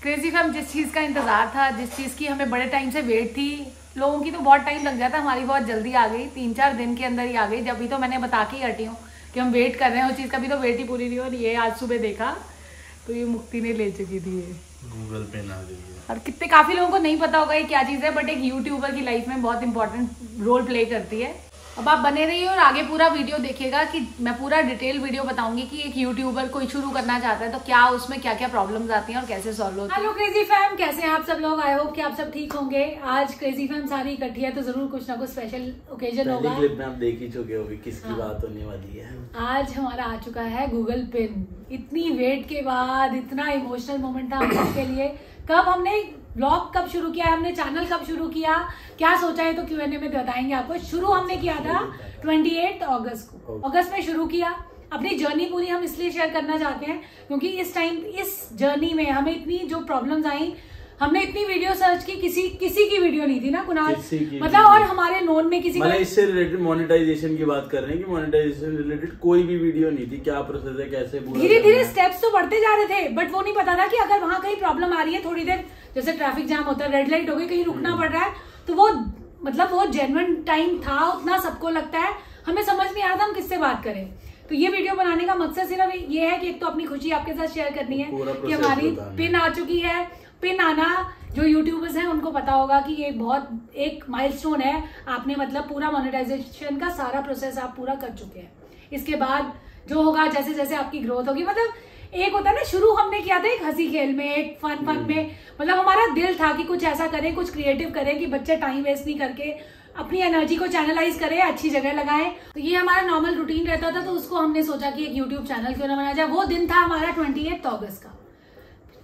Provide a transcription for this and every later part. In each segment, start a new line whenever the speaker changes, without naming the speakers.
Crazy fam जिस चीज़ का इंतज़ार था, जिस चीज़ की हमें बड़े टाइम से वेट थी, लोगों की तो बहुत टाइम लग जाता, हमारी बहुत जल्दी आ गई, 3-4 दिन के अंदर ही आ गई। जब भी तो मैंने बता के ही हटी हूँ कि हम वेट कर रहे हैं उस चीज़ का, भी तो वेट ही पूरी नहीं हो। और ये आज सुबह देखा तो ये मुक्ति ने ले चुकी थी, ये
गूगल पे ना गई है।
और कितने काफ़ी लोगों को नहीं पता होगा ये क्या चीज़ है, बट एक यूट्यूबर की लाइफ में बहुत इंपॉर्टेंट रोल प्ले करती है। अब आप बने रहिए और आगे पूरा वीडियो देखिएगा कि मैं पूरा डिटेल वीडियो बताऊंगी कि एक यूट्यूबर कोई शुरू करना चाहता है तो क्या उसमें क्या क्या प्रॉब्लम्स आती हैं और कैसे सॉल्व होती है।
हेलो क्रेजी फैम, कैसे हैं आप सब लोग? आई होप कि आप सब ठीक होंगे। आज क्रेजी फैम सारी इकट्ठी है तो जरूर कुछ ना कुछ स्पेशल ओकेजन होगा।
पहली क्लिप में आप देख ही चुके होंगे किसकी बात होने वाली है।
आज हमारा आ चुका है गूगल पिन। इतनी वेट के बाद इतना इमोशनल मोमेंट था हम सबके लिए। कब हमने ब्लॉग कब शुरू किया, हमने चैनल कब शुरू किया, क्या सोचा है तो Q&A में बताएंगे आपको। शुरू हमने किया था 28 अगस्त को, अगस्त में शुरू किया। अपनी जर्नी पूरी हम इसलिए शेयर करना चाहते हैं क्योंकि इस टाइम इस जर्नी में हमें इतनी जो प्रॉब्लम्स आई, हमने इतनी वीडियो सर्च की, किसी की वीडियो नहीं थी ना कुणाल, मतलब और हमारे नोन में किसी
मतलब इससे रिलेटेड मोनेटाइजेशन की बात कर रहे हैं कि मोनेटाइजेशन रिलेटेड कोई भी वीडियो नहीं थी। क्या प्रोसेस है, कैसे
धीरे धीरे स्टेप्स तो बढ़ते जा रहे थे, बट वो नहीं पता था कि अगर वहां कहीं प्रॉब्लम आ रही है, थोड़ी देर जैसे ट्रैफिक जाम होता है, रेड लाइट हो गई, कहीं रुकना पड़ रहा है, तो वो मतलब वो जेन्युइन टाइम था, उतना सबको लगता है। हमें समझ नहीं आ रहा था हम किससे बात करें। तो ये वीडियो बनाने का मकसद सिर्फ ये है कि एक तो अपनी खुशी आपके साथ शेयर करनी है कि हमारी पिन आ चुकी है। पिन आना जो यूट्यूबर्स हैं उनको पता होगा कि ये बहुत एक माइलस्टोन है। आपने मतलब पूरा मोनेटाइजेशन का सारा प्रोसेस आप पूरा कर चुके हैं। इसके बाद जो होगा, जैसे जैसे आपकी ग्रोथ होगी, मतलब एक होता है ना, शुरू हमने किया था एक हंसी खेल में, एक फन में, मतलब हमारा दिल था कि कुछ ऐसा करें, कुछ क्रिएटिव करें कि बच्चे टाइम वेस्ट नहीं करके अपनी एनर्जी को चैनलाइज करें, अच्छी जगह लगाएं। तो ये हमारा नॉर्मल रूटीन रहता था, तो उसको हमने सोचा कि एक यूट्यूब चैनल क्यों ना बनाया जाए। वो दिन था हमारा 28 अगस्त का।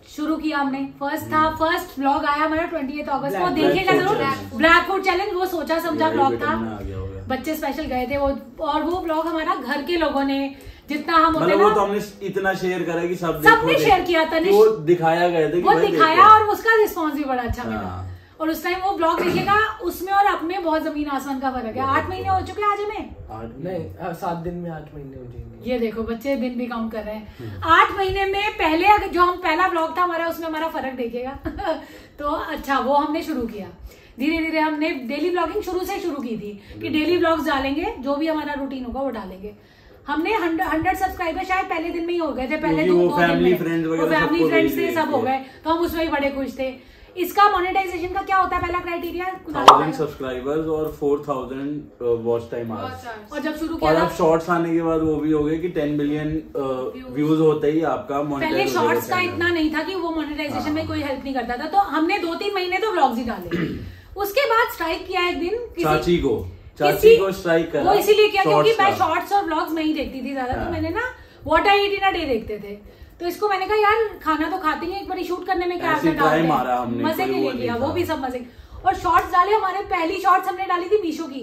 शुरू किया हमने, फर्स्ट व्लॉग आया हमारा 28 अगस्त को, देखिएगा जरूर। ब्लैक फूड चैलेंज, वो सोचा समझा व्लॉग था, बच्चे स्पेशल गए थे वो, और वो व्लॉग हमारा घर के लोगों ने जितना हम
मतलब वो तो हमने इतना शेयर करा कि सबने
शेयर किया था,
वो दिखाया गया था,
वो दिखाया और उसका रिस्पॉन्स भी बड़ा अच्छा मिला। और उस टाइम वो ब्लॉग देखिएगा, उसमें और अपने बहुत जमीन आसमान का फर्क है। 8 महीने हो चुके हैं आज हमें,
7 दिन में 8 महीने हो जाएंगे।
ये देखो बच्चे दिन भी काउंट कर रहे हैं। 8 महीने में पहले जो हम पहला ब्लॉग था हमारा, उसमें हमारा फर्क देखिएगा। तो अच्छा, वो हमने शुरू किया धीरे धीरे। हमने डेली ब्लॉगिंग शुरू से शुरू की थी कि डेली ब्लॉग्स डालेंगे, जो भी हमारा रूटीन होगा वो डालेंगे। हमने 100 सब्सक्राइबर शायद पहले दिन में ही हो गए थे, पहले
फैमिली फ्रेंड्स
थे, सब हो गए, तो हम उसमें ही बड़े खुश थे। इसका मोनेटाइजेशन का क्या होता है पहला क्राइटेरिया?
1000 सब्सक्राइबर्स और 4000 वॉच टाइम आवर्स।
और जब शुरू किया,
और अब शॉर्ट्स आने के बाद वो भी हो गए कि 10 बिलियन व्यूज होते ही आपका
पहले शॉर्ट्स का इतना नहीं था कि वो मोनेटाइजेशन में कोई हेल्प नहीं करता था। तो हमने 2-3 महीने तो व्लॉग्स ही डाले। उसके बाद स्ट्राइक किया एक दिन चाची को स्ट्राइक करा। वो इसीलिए किया क्योंकि मैं शॉर्ट्स और व्लॉग्स नहीं देखती थी ज्यादा। तो मैंने ना what I eat in a day देखते थे, तो इसको मैंने कहा यार खाना तो खाते हैं, एक बार शूट करने में क्या मजे के लिए किया, वो भी सब मजे। और शॉर्ट्स डाले हमारे, पहली शॉर्ट्स हमने डाली थी मीशो की।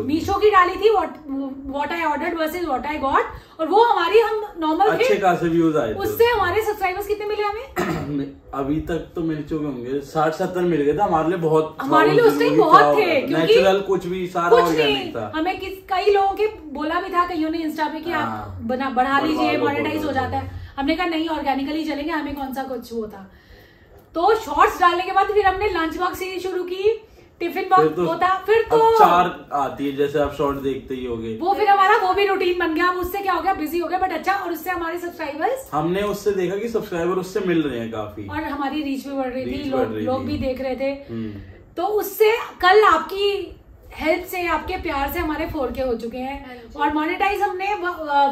मीशो की डाली थी, what I ordered versus what I got, और वो हमारी हम नॉर्मल
अच्छे खासे व्यूज आए।
उससे हमारे सब्सक्राइबर्स कितने मिले हमें?
अभी तक तो मिल चुके होंगे 60-70 मिल गए थे हमारे लिए। बहुत,
हमारे लिए उस टाइम बहुत थे,
नेचुरल कुछ भी सारा ऑर्गेनिक था।
हमें कई लोगों के बोला भी था कईयों ने इंस्टा पे कि आप बढ़ा लीजिए, मोनेटाइज हो जाता है। हमने कहा नहीं, ऑर्गेनिकली चलेंगे, हमें कौन सा कुछ वो था। तो शॉर्ट्स डालने के बाद फिर हमने लंच बॉक्स सीरीज शुरू की, टिफिन बॉक्स होता, फिर तो
4 आती है, जैसे आप शॉर्ट देखते ही होगे।
वो फिर हमारा वो भी रूटीन बन गया। उससे क्या हो गया, बिजी हो गया, बट अच्छा। और उससे हमारे सब्सक्राइबर्स,
हमने उससे देखा कि सब्सक्राइबर उससे मिल रहे हैं काफी,
और हमारी रीच भी बढ़ रही थी, लोग भी देख रहे थे। तो उससे कल आपकी हेल्प से, आपके प्यार से हमारे 4K हो चुके हैं। और मोनेटाइज हमने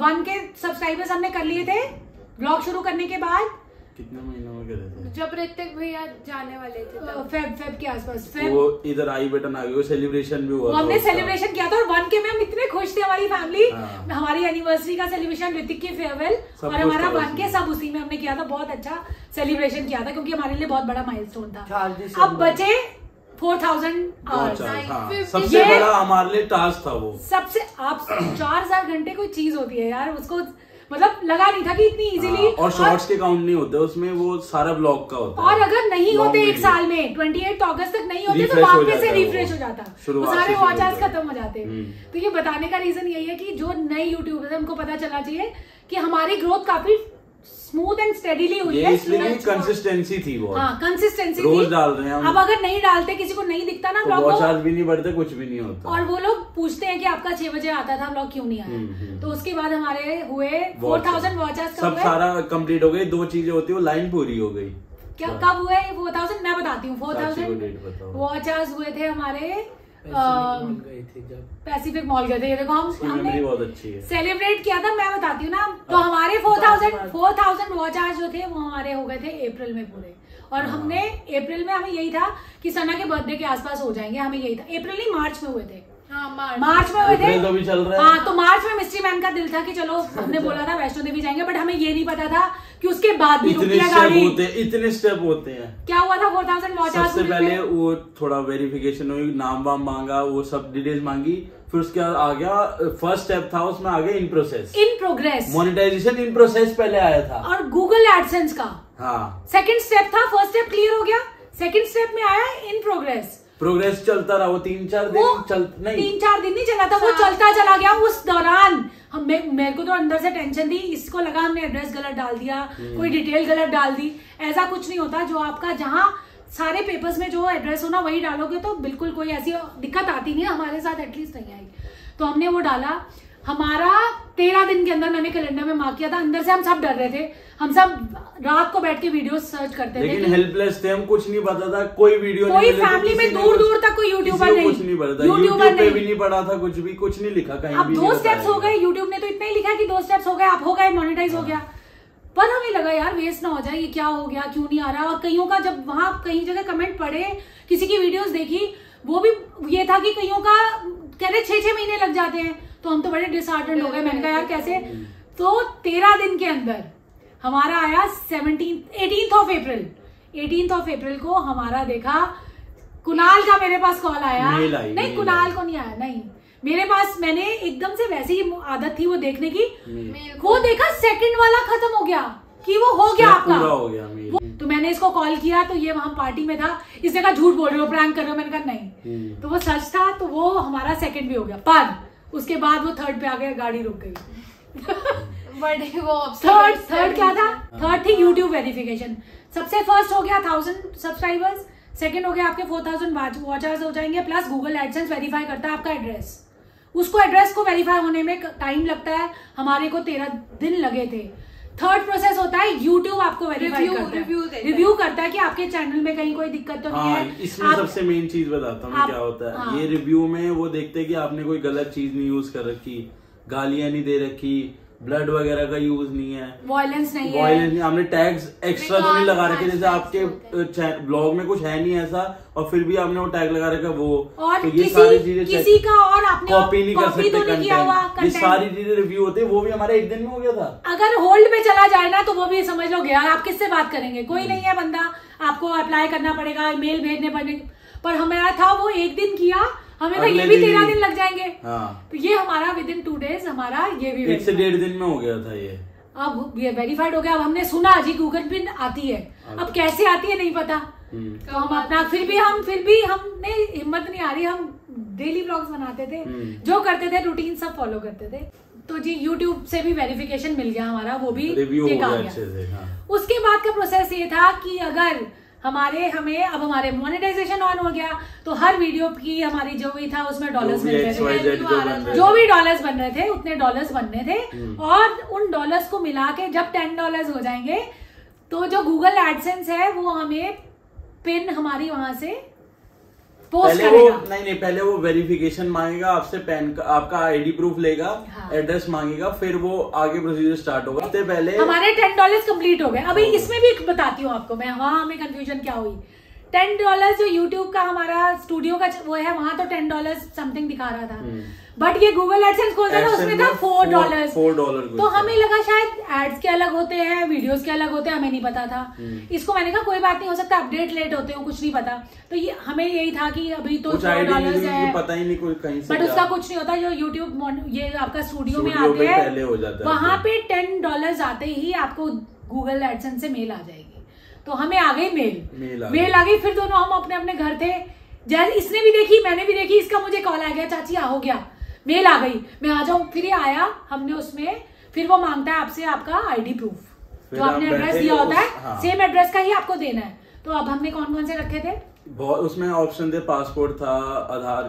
1K सब्सक्राइबर्स हमने कर लिए थे ब्लॉग शुरू करने के बाद।
कितने महीनों में करे थे?
जब ऋतिक भैया जाने वाले थे,
फेब के आसपास।
वो इधर आई बटन आ गया, सेलिब्रेशन भी हुआ,
हमने सेलिब्रेशन किया था। और 1K में हम इतने खुश थे, हमारी फैमिली। हमारी एनिवर्सरी का सेलिब्रेशन, ऋतिक की फेयरवेल और हमारा 1K सब उसी में हमने किया था। बहुत अच्छा सेलिब्रेशन किया था क्योंकि हमारे लिए बहुत बड़ा माइलस्टोन था। अब बचे 4000 आवर्स।
सबसे बड़ा हमारे लिए टास्क था वो।
सबसे, आप 4000 घंटे कोई चीज होती है यार, उसको मतलब लगा नहीं था कि इतनी इजीली।
और शॉर्ट्स के काउंट नहीं होते उसमें, वो सारा ब्लॉग का होता है।
और अगर नहीं होते एक साल में 28 अगस्त तक नहीं होते तो वापस से रिफ्रेश हो जाता, सारे वॉच आवर्स खत्म हो जाते। तो ये बताने का रीजन यही है कि जो नए यूट्यूबर्स हैं उनको पता चलना चाहिए कि हमारी ग्रोथ काफी स्मूथ एंड स्टेडीली हुई
ये
है।
इसलिए कंसिस्टेंसी थी बहुत।
हाँ कंसिस्टेंसी
रोज डाल रहे हैं हम।
अब अगर नहीं डालते, किसी को नहीं दिखता ना ब्लॉग,
वॉच आवर्स भी नहीं बढ़ते, कुछ भी नहीं होता।
और वो लोग पूछते हैं कि आपका 6 बजे आता था ब्लॉग, क्यों नहीं आया। तो उसके बाद हमारे हुए 4000 वॉच आवर्स।
सब सारा कंप्लीट हो गई। 2 चीजें होती है, वो लाइन पूरी हो गई।
क्या कब हुए 4000? मैं बताती हूँ। 4000 वॉच आवर्स हुए थे हमारे पैसिफिक मॉल गए थे। ये देखो हमने
बहुत अच्छी है,
सेलिब्रेट किया था। मैं बताती हूँ ना, तो हमारे 4000 वॉच आवर्स जो थे वो हमारे हो गए थे अप्रैल में पूरे। और हमने अप्रैल में, हमें यही था कि सना के बर्थडे के आसपास हो जाएंगे, हमें यही था। अप्रैल नहीं, मार्च में हुए थे।
हाँ,
मार्च में हुए थे।
तो भी चल रहा है।
हाँ, तो मार्च में मिस्ट्री मैन का दिल था कि चलो, हमने बोला था वैष्णो देवी जाएंगे, बट हमें ये नहीं पता था कि उसके बाद भी
इतने स्टेप होते हैं।
क्या हुआ था 4000 वॉच आवर्स?
सबसे पहले वो थोड़ा वेरिफिकेशन हुई, नाम वाम मांगा, वो सब डिटेल्स मांगी। फिर उसके बाद आ गया, फर्स्ट स्टेप था उसमें आ गया in progress monetization. In process पहले आया था,
और गूगल एडसेंस का सेकंड स्टेप था। फर्स्ट स्टेप क्लियर हो गया, सेकंड स्टेप में आया इन प्रोग्रेस चलता रहा। वो 3-4 दिन नहीं 3-4 दिन नहीं चला था, वो चलता चला गया। उस दौरान मेरे को तो अंदर से टेंशन थी, इसको लगा हमने एड्रेस गलत डाल दिया, कोई डिटेल गलत डाल दी। ऐसा कुछ नहीं होता। जो आपका जहाँ सारे पेपर्स में जो एड्रेस हो ना, वही डालोगे तो बिल्कुल कोई ऐसी दिक्कत आती नहीं। हमारे साथ एटलीस्ट नहीं आएगी। तो हमने वो डाला। हमारा 13 दिन के अंदर मैंने कैलेंडर में मार्क किया था। अंदर से हम सब डर रहे थे, हम सब रात को बैठ के वीडियो सर्च करते थे,
लेकिन हेल्पलेस थे हम। कुछ नहीं पता था, कोई वीडियो
कोई फैमिली में दूर दूर तक कोई यूट्यूबर नहीं,
कुछ नहीं पता था, यूट्यूब पे भी नहीं पढ़ा था, कुछ नहीं लिखा कहीं भी।
2 स्टेप्स हो गए, यूट्यूब ने तो इतना ही लिखा कि 2 स्टेप्स हो गए, आप हो गए, मोनेटाइज हो गया। पर हमें लगा यार वेस्ट ना हो जाए, ये क्या हो गया, क्यों नहीं आ रहा। और कईयों का जब वहां कई जगह कमेंट पढ़े, किसी की वीडियोस देखी, वो भी ये था कि कईयों का कह रहे 6-6 महीने लग जाते हैं। तो हम तो बड़े डिसहार्टेंड हो गए। मैंने कहा यार कैसे। तो 13 दिन के अंदर हमारा आया 18th ऑफ अप्रैल को हमारा देखा। कुणाल का मेरे पास कॉल आया। नहीं, कुणाल को नहीं आया, नहीं मेरे पास। मैंने एकदम से वैसी ही आदत थी वो देखने की, वो देखा सेकंड वाला खत्म हो गया कि वो हो गया आपका,
हो गया।
तो मैंने इसको कॉल किया, तो ये वहां पार्टी में था। इसने कहा झूठ बोल रहे हो, प्रैंक कर रहे हो। मैंने कहा नहीं। तो वो सच था। तो वो हमारा सेकंड भी हो गया। पर उसके बाद वो थर्ड पे आ गया, गाड़ी रुक गई। थर्ड क्या था? थर्ड थी यूट्यूब वेरिफिकेशन। सबसे फर्स्ट हो गया 1000 सब्सक्राइबर्स, सेकंड हो गया आपके 4000 वॉच आवर्स हो जाएंगे, प्लस गूगल एडसेंस वेरीफाई करता है आपका एड्रेस। उसको एड्रेस को वेरीफाई होने में टाइम लगता है। हमारे को 13 दिन लगे थे। थर्ड प्रोसेस होता है यूट्यूब आपको वेरीफाई करता है, रिव्यू करता है कि आपके चैनल में कहीं कोई दिक्कत तो नहीं है।
इसमें सबसे मेन चीज बताता हूँ क्या होता है। ये रिव्यू में वो देखते हैं कि आपने कोई गलत चीज नहीं यूज कर रखी, गालियां नहीं दे रखी, ब्लड वगैरह का यूज नहीं है,
वायलेंस नहीं है,
हमने टैग्स एक्स्ट्रा तो नहीं लगा रखे। जैसे आपके ब्लॉग में कुछ है नहीं ऐसा, और फिर भी आपने वो टैग लगा रखा वो।
और
तो ये सारी चीजें
किसी का और आपने
कॉपी नहीं कर सकते
तो नहीं किया हुआ
कंटेंट। ये सारी चीजें रिव्यू होते हैं, वो भी हमारे 1 दिन में हो गया था।
अगर होल्ड पे चला जाए ना, तो वो भी समझ लो गया। आप किससे बात करेंगे? कोई नहीं है बंदा, आपको अप्लाई करना पड़ेगा, मेल भेजने पड़ेंगे। पर हमारा था वो 1 दिन किया, हमें तो ये भी 13 दिन लग जाएंगे। तो ये हमारा विदिन 2 डेज हमारा ये भी
1 से 1.5 दिन में हो गया था ये।
अब ये वेरीफाइड हो गया। अब हमने सुना जी गूगल पिन आती है, अब कैसे आती है नहीं पता। तो हम अपना फिर भी हमने हिम्मत नहीं आ रही। हम डेली ब्लॉग्स बनाते थे, जो करते थे रूटीन सब फॉलो करते थे। तो जी यूट्यूब से भी वेरिफिकेशन मिल गया हमारा, वो भी
रिव्यू हो गया।
उसके बाद का प्रोसेस ये था कि अगर अब हमारे मोनेटाइजेशन ऑन हो गया, तो हर वीडियो की हमारी जो भी था उसमें डॉलर्स मिल रहे थे। जो भी डॉलर्स बन रहे थे उतने डॉलर्स बनने थे। और उन डॉलर्स को मिला के जब $10 हो जाएंगे, तो जो गूगल एडसेंस है वो हमें पिन हमारी वहां से पोस्ट करेगा।
नहीं, पहले वो वेरिफिकेशन मांगेगा आपसे, आपका आईडी प्रूफ लेगा, एड्रेस मांगेगा, फिर वो आगे प्रोसीजर स्टार्ट होगा। इससे पहले
हमारे $10 कंप्लीट हो गए। अभी इसमें भी बताती हूँ आपको मैं, वहां हमें कंफ्यूजन क्या हुई। $10 जो यूट्यूब का हमारा स्टूडियो का वो है, वहां तो $10 समथिंग दिखा रहा था, बट ये गूगल एडसेंस खोलता था उसमें था $4। तो हमें लगा शायद एड्स के अलग होते हैं, वीडियोस के अलग होते हैं, हमें नहीं पता था। इसको मैंने कहा कोई बात नहीं, हो सकता अपडेट लेट होते हो, कुछ नहीं पता। तो ये हमें यही था कि अभी तो $4 है,
पता ही नहीं कोई कहीं से,
बट उसका कुछ नहीं होता। जो यूट्यूब ये आपका स्टूडियो में आते हैं, वहां पे $10 आते ही आपको गूगल एडसेंस से मेल आ जाएगी। तो हमें आ गई मेल आ गई। फिर दोनों हम अपने अपने घर थे। जैसे इसने भी देखी, मैंने भी देखी। इसका मुझे कॉल आ गया, चाची हो गया, मेल आ गई, मैं आ जाऊं। फिर ये आया, हमने उसमें फिर वो मांगता है आपसे आपका आईडी प्रूफ। जो आपने एड्रेस दिया होता है सेम एड्रेस का ही आपको देना है। तो अब हमने कौन कौन से रखे थे?
उसमें ऑप्शन थे, पासपोर्ट था,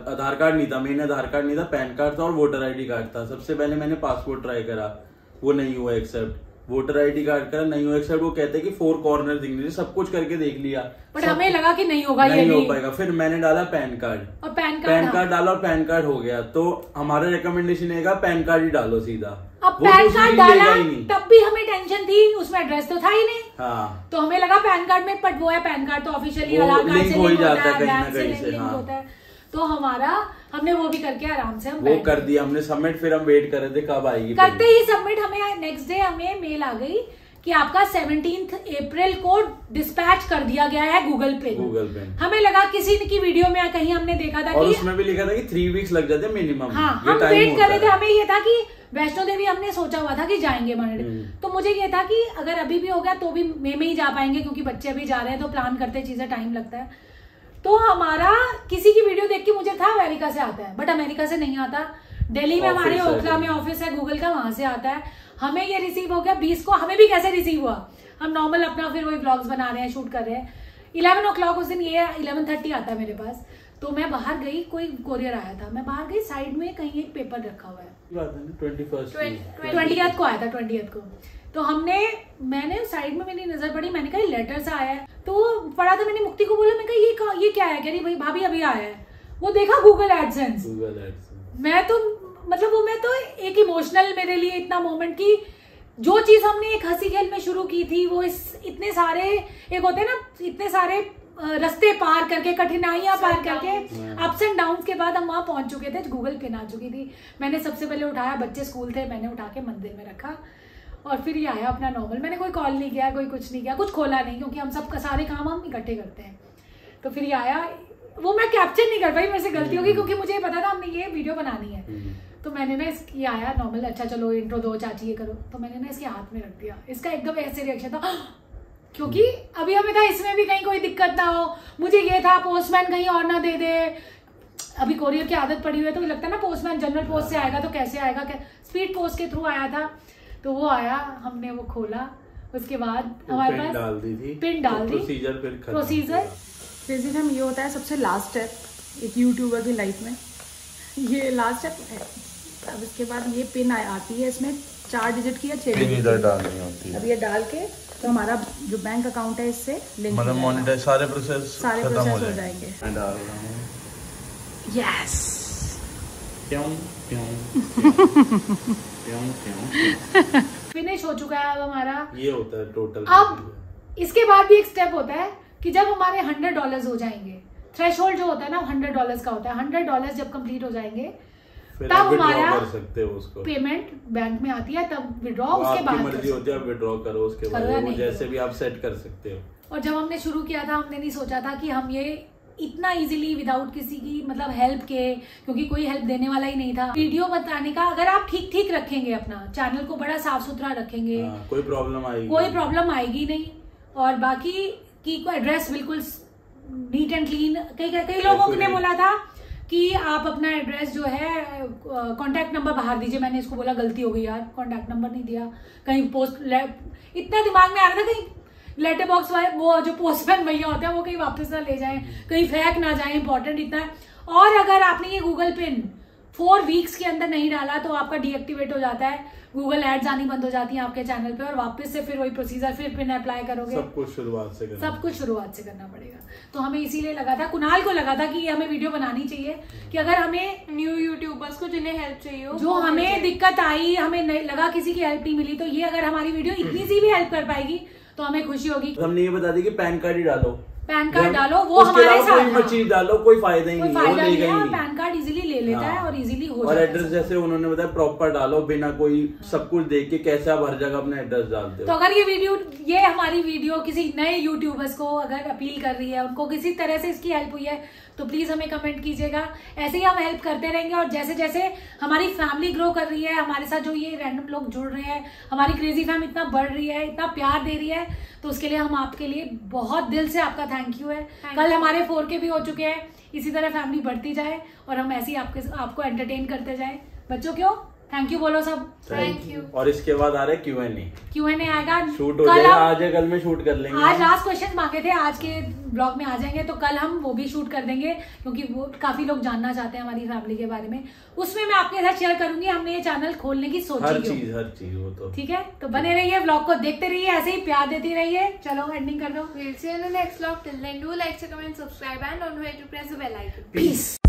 आधार कार्ड नहीं था, मेन आधार कार्ड नहीं था, पैन कार्ड था और वोटर आईडी कार्ड था। सबसे पहले मैंने पासपोर्ट ट्राई करा, वो नहीं हुआ एक्सेप्ट। वोटर आईडी कार्ड करा, नहीं हुआ एक्सेप्ट। वो कहते हैं कि 4 कॉर्नर दिखने, सब कुछ करके देख लिया,
बट हमें लगा कि नहीं होगा,
नहीं हो पाएगा। फिर मैंने डाला पैन कार्ड,
और पैन
कार्ड डाला और पैन कार्ड हो गया। तो हमारा रिकमेंडेशन है पैन कार्ड ही डालो सीधा।
अब पैन कार्ड डाला तब भी हमें टेंशन थी, उसमें एड्रेस तो था ही नहीं।
हाँ।
तो हमें लगा पैन कार्ड में, बट वो है पैन कार्ड तो ऑफिशियली आधार कार्ड से लिंक होता है, बैंक से लिंक होता है। तो हमने वो भी करके आराम से हम
वो कर दिया हमने सबमिट। फिर हम वेट कर रहे थे कब आएगी।
करते ही सबमिट, हमें नेक्स्ट डे हमें मेल आ गई कि आपका 17 अप्रैल को डिस्पैच कर दिया गया है गूगल पे। हमें लगा किसी की वीडियो में कहीं हमने देखा था
और
कि
उसमें भी लिखा था कि 3 वीक्स लग जाते मिनिमम।
हाँ, हम वेट कर रहे थे। हमें ये था कि वैष्णो देवी हमने सोचा हुआ था कि जाएंगे मंडे। तो मुझे ये था कि अगर अभी भी हो गया तो भी मई में ही जा पाएंगे, क्योंकि बच्चे अभी जा रहे हैं तो प्लान करते चीजें टाइम लगता है। तो हमारा किसी की वीडियो देख के मुझे था अमेरिका से आता है, बट अमेरिका से नहीं आता। दिल्ली में हमारे ओखला में ऑफिस है गूगल का, वहां से आता है। हमें ये रिसीव हो गया 20 को। हमें भी कैसे रिसीव हुआ, हम नॉर्मल अपना फिर वही व्लॉग्स बना रहे हैं, शूट कर रहे हैं। 11 o'clock उस दिन, ये 11:30 आता है मेरे पास। तो मैं बाहर गई, कोई कोरियर आया था, मैं बाहर गई, साइड में कहीं एक पेपर रखा हुआ है। 20th को आया था, 20th को। तो मैंने साइड में मेरी नजर पड़ी, मैंने कहा लेटर सा आया है। तो वो पढ़ा था, मैंने मुक्ति को बोला, मैं कहा ये क्या है? कह रही भाई भाभी अभी आया है। वो देखा गूगल एडसेंस। मैं तो एक इमोशनल मेरे लिए इतना मोमेंट की, जो चीज हमने एक हंसी खेल में शुरू की थी वो इतने सारे एक होते हैं ना, इतने सारे रास्ते पार करके, कठिनाइयां पार करके, अप्स एंड डाउन के बाद हम वहां पहुंच चुके थे। गूगल पिन आ चुकी थी। मैंने सबसे पहले उठाया, बच्चे स्कूल थे, मैंने उठा के मंदिर में रखा और फिर ये आया अपना नॉर्मल। मैंने कोई कॉल नहीं किया, कोई कुछ नहीं किया, कुछ खोला नहीं, क्योंकि हम सब सारे काम हम इकट्ठे करते हैं। तो फिर ये आया, वो मैं कैप्चर नहीं कर पाई, मेरे से गलती होगी, क्योंकि मुझे पता था हमने ये वीडियो बनानी है। तो मैंने ना ये आया नॉर्मल, अच्छा चलो इंट्रो दो चाची ये करो। तो मैंने ना इसके हाथ में रख दिया। इसका एकदम ऐसे रिएक्शन था, क्योंकि अभी हमें था इसमें भी कहीं कोई दिक्कत ना हो। मुझे ये था पोस्टमैन कहीं और ना दे दे, अभी कोरियर की आदत पड़ी हुई है, तो लगता है ना पोस्टमैन जनरल पोस्ट से आएगा तो कैसे आएगा, स्पीड पोस्ट के थ्रू आया था। तो वो आया, हमने वो खोला, उसके बाद हमारे पास पिन डाल दी, प्रोसीजर।
फिर हम ये होता है सबसे लास्ट स्टेप एक यूट्यूबर की लाइफ में, ये लास्ट स्टेप है। अब इसके बाद ये पिन आती है, इसमें 4 डिजिट की या 6 डिजिट डालनी होती है। अब ये डाल के तो हमारा जो बैंक अकाउंट है इससे लिंक मतलब मोनेटाइज सारे प्रोसेस खत्म हो जाएंगे। मैं डाल रहा हूं यस
फिनिश हो चुका है अब हमारा।
ये होता है टोटल।
अब इसके बाद भी एक स्टेप होता है कि जब हमारे $100 हो जाएंगे, थ्रेशोल्ड जो होता है ना $100 का होता है, $100 जब कंप्लीट हो जाएंगे तब हमारा कर सकते हो उसको, पेमेंट बैंक में आती है, तब विड्रॉ उसके बाद
मर्जी होती है, आप विड्रॉ करो उसके बाद, वो जैसे भी आप सेट कर सकते हो।
और जब हमने शुरू किया था, हमने नहीं सोचा था कि हम ये इतना इजीली विदाउट किसी की मतलब हेल्प के, क्योंकि कोई हेल्प देने वाला ही नहीं था। वीडियो बताने का अगर आप ठीक रखेंगे, अपना चैनल को बड़ा साफ सुथरा रखेंगे,
कोई प्रॉब्लम
आएगी नहीं। और बाकी की एड्रेस बिल्कुल नीट एंड क्लीन। कई लोगों ने बोला था कि आप अपना एड्रेस जो है कॉन्टैक्ट नंबर बाहर दीजिए। मैंने इसको बोला गलती हो गई यार, कॉन्टैक्ट नंबर नहीं दिया। कहीं इतना दिमाग में आ रहा था कहीं लेटर बॉक्स वाले वो जो पोस्टमैन भैया होते हैं वो कहीं वापस ना ले जाएं, कहीं फेंक ना जाए, इंपॉर्टेंट इतना है। और अगर आपने ये गूगल पिन 4 वीक्स के अंदर नहीं डाला तो आपका डीएक्टिवेट हो जाता है, गूगल एड्स आनी बंद हो जाती है आपके चैनल पे, और वापस से फिर वही प्रोसीजर, फिर पिन अप्लाई करोगे, सब कुछ शुरुआत से करना पड़ेगा। तो हमें इसीलिए लगा था, कुणाल को लगा था कि हमें वीडियो बनानी चाहिए कि अगर हमें
न्यू यूट्यूबर्स को जिन्हें हेल्प चाहिए हो,
जो हमें दिक्कत आई, हमें लगा किसी की हेल्प नहीं मिली, तो ये अगर हमारी वीडियो इतनी सी भी हेल्प कर पाएगी तो हमें खुशी होगी।
हमने ये बता दी कि पैन कार्ड ही डालो,
पैन कार्ड डालो, वो हमारे साथ
कोई चीज डालो, कोई फायदा ही नहीं है।
पैन कार्ड इजीली ले लेता है और इजीली हो
जाता है। और एड्रेस जैसे उन्होंने बताया प्रॉपर डालो, बिना कोई सब कुछ देख के, कैसे आप हर जगह अपना एड्रेस डालते हो।
तो अगर ये हमारी वीडियो किसी नए यूट्यूबर्स को अगर अपील कर रही है, उनको किसी तरह से इसकी हेल्प हुई है, तो प्लीज हमें कमेंट कीजिएगा। ऐसे ही हम हेल्प करते रहेंगे, और जैसे जैसे हमारी फैमिली ग्रो कर रही है, हमारे साथ जो ये रैंडम लोग जुड़ रहे हैं, हमारी क्रेजी फैम इतना बढ़ रही है, इतना प्यार दे रही है, तो उसके लिए हम आपके लिए बहुत दिल से आपका थैंक यू है। कल हमारे 4K भी हो चुके हैं। इसी तरह फैमिली बढ़ती जाए और हम ऐसे ही आपको एंटरटेन करते जाए। बच्चों क्यों थैंक यू बोलो सब।
Thank you.
और इसके बाद आ रहा है
Q&A आएगा,
शूट हो जाएगा, आज या कल में शूट कर लेंगे।
आज लास्ट क्वेश्चन मांगे थे, आज के ब्लॉग में आ जाएंगे, तो कल हम वो भी शूट कर देंगे क्योंकि वो काफी लोग जानना चाहते हैं हमारी फैमिली के बारे में। उसमें मैं आपके साथ शेयर करूंगी हमने ये चैनल खोलने की सोची
हर चीज वो तो
ठीक है। तो बने रहिए, ब्लॉग को देखते रहिए, ऐसे ही प्यार देती रहिए। चलो एंडिंग कर दो।
We'll see you in the next vlog. Till then, do like, share, comment, subscribe, and don't forget to press the bell icon.
Piece.